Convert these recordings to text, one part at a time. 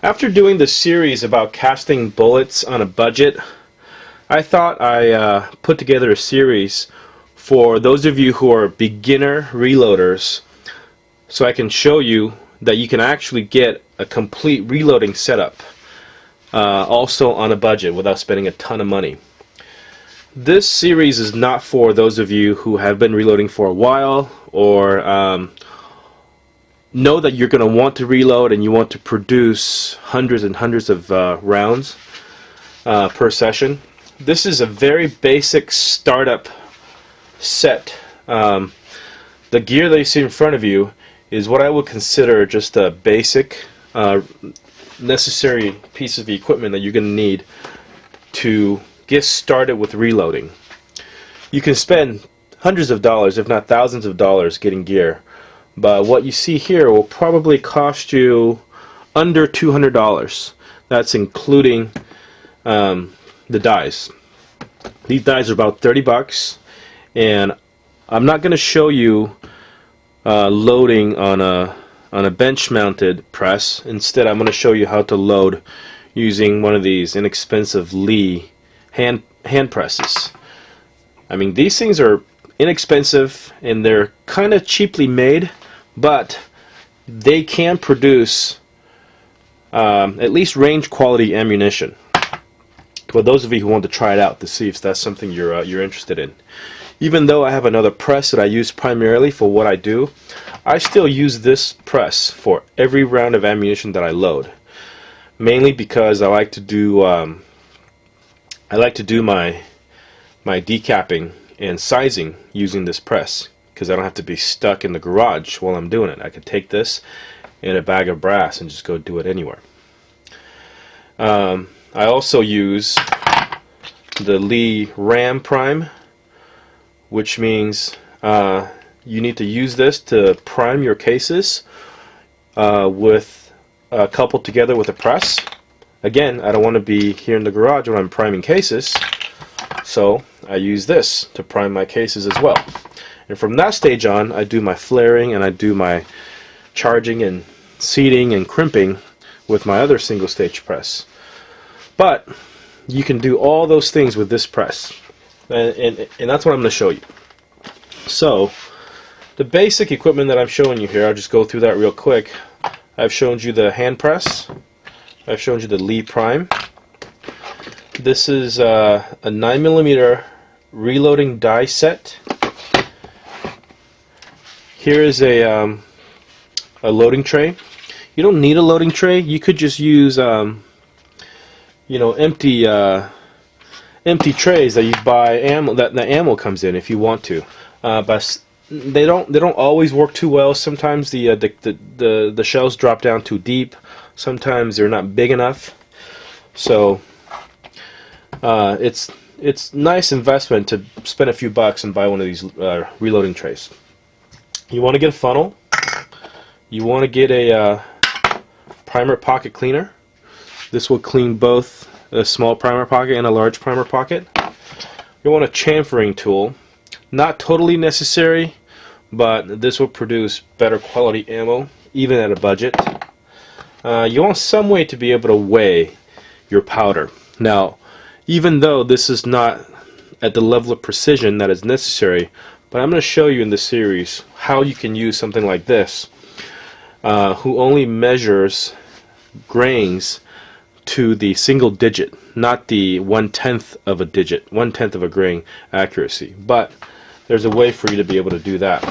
After doing the series about casting bullets on a budget, I thought I put together a series for those of you who are beginner reloaders, so I can show you that you can actually get a complete reloading setup also on a budget without spending a ton of money. This series is not for those of you who have been reloading for a while or know that you're going to want to reload and you want to produce hundreds and hundreds of rounds per session. This is a very basic startup set. The gear that you see in front of you is what I would consider just a basic necessary piece of equipment that you're going to need to get started with reloading. You can spend hundreds of dollars, if not thousands of dollars, getting gear, but what you see here will probably cost you under $200. That's including the dies. These dies are about 30 bucks, and I'm not going to show you loading on a bench mounted press. Instead, I'm going to show you how to load using one of these inexpensive Lee hand presses. I mean, these things are inexpensive and they're kind of cheaply made, but they can produce at least range quality ammunition. For those of you who want to try it out to see if that's something you're interested in. Even though I have another press that I use primarily for what I do, I still use this press for every round of ammunition that I load. Mainly because I like to do my decapping and sizing using this press, because I don't have to be stuck in the garage while I'm doing it. I can take this in a bag of brass and just go do it anywhere. I also use the Lee Ram Prime, which means you need to use this to prime your cases coupled together with a press. Again, I don't want to be here in the garage when I'm priming cases, so I use this to prime my cases as well. And from that stage on, I do my flaring and I do my charging and seating and crimping with my other single stage press. But you can do all those things with this press, and that's what I'm going to show you. So the basic equipment that I'm showing you here, I'll just go through that real quick. I've shown you the hand press. I've shown you the Lee Prime. This is a 9mm reloading die set. Here is a loading tray. You don't need a loading tray. You could just use empty trays that you buy ammo, that the ammo comes in if you want to. But they don't always work too well. Sometimes the shells drop down too deep. Sometimes they're not big enough. So it's nice investment to spend a few bucks and buy one of these reloading trays. You want to get a funnel. You want to get a primer pocket cleaner. This will clean both a small primer pocket and a large primer pocket. You want a chamfering tool. Not totally necessary, but this will produce better quality ammo, even at a budget. You want some way to be able to weigh your powder. Now, even though this is not at the level of precision that is necessary, but I'm going to show you in this series how you can use something like this, who only measures grains to the single digit, not the 1/10 of a digit, 1/10 of a grain accuracy. But there's a way for you to be able to do that.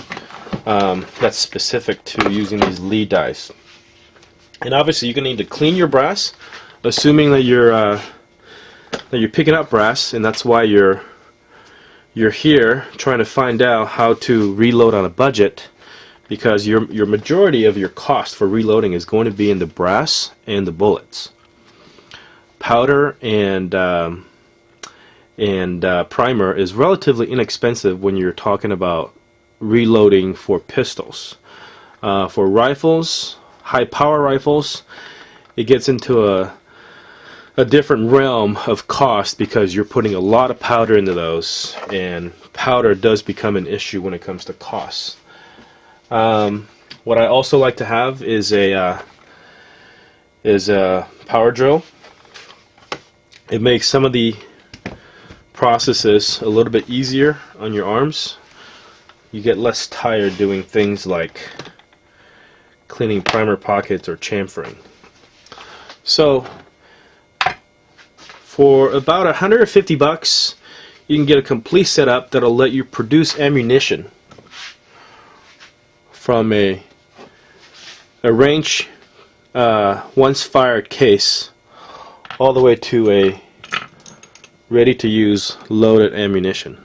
That's specific to using these Lee dies. And obviously, you're gonna need to clean your brass, assuming that you're picking up brass, and that's why you're here trying to find out how to reload on a budget, because your majority of your cost for reloading is going to be in the brass and the bullets. Powder and primer is relatively inexpensive when you're talking about reloading for pistols. For rifles, high power rifles, it gets into a different realm of cost because you're putting a lot of powder into those, and powder does become an issue when it comes to costs. What I also like to have is a is a power drill. It makes some of the processes a little bit easier on your arms. You get less tired doing things like cleaning primer pockets or chamfering. So for about $150, you can get a complete setup that'll let you produce ammunition from a range once fired case all the way to a ready to use loaded ammunition.